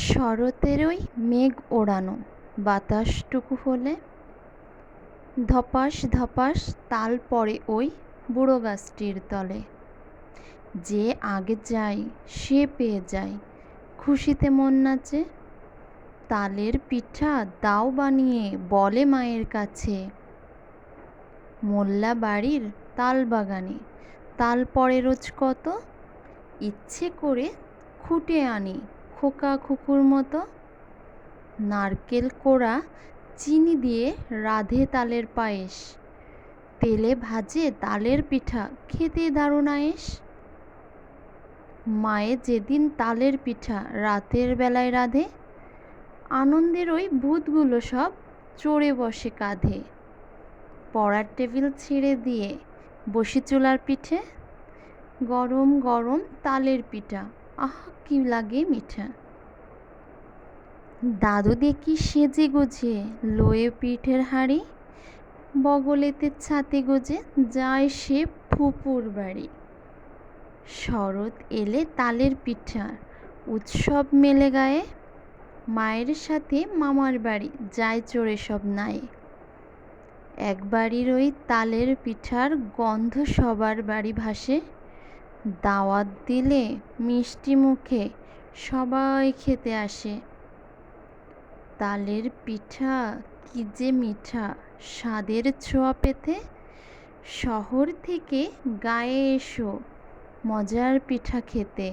শরতেরই মেঘ ওড়ানো বাতাসটুকু হলে ধপাস ধপাস তাল পড়ে ওই বুড়ো গাছটির তলে। যে আগে যায় সে পেয়ে যায়, খুশিতে মন নাচে। তালের পিঠা দাও বানিয়ে বলে মায়ের কাছে, মোল্লা বাড়ির তাল বাগানে তাল পড়ে রোজ কত। ইচ্ছে করে খুঁটে আনি খোকা খুকুর মতো। নারকেল কোড়া চিনি দিয়ে রাধে তালের পায়েস, তেলে ভাজে তালের পিঠা খেতে দারুণ আয়েশ। মায়ে যেদিন তালের পিঠা রাতের বেলায় রাঁধে, আনন্দের ওই ভূতগুলো সব চড়ে বসে কাঁধে। পড়ার টেবিল ছেড়ে দিয়ে বসি চুলার পিঠে, গরম গরম তালের পিঠা আহা কি লাগে মিঠা। দাদু দেখি সেজে গুজে লয়ে পিঠের হাঁড়ি, বগলেতে ছাতে গোজে যায় সে ফুপুর বাড়ি। শরৎ এলে তালের পিঠা উৎসব মেলে গায়ে, মায়ের সাথে মামার বাড়ি যায় চড়ে সব নায়ে। এক বাড়ির ওই তালের পিঠার গন্ধ সবার বাড়ি ভাসে, দাওয়াত দিলে মিষ্টি মুখে সবাই খেতে আসে। তালের পিঠা কি যে মিঠা, স্বাদের ছোঁয়া পেতে শহর থেকে গায়ে এসো মজার পিঠা খেতে।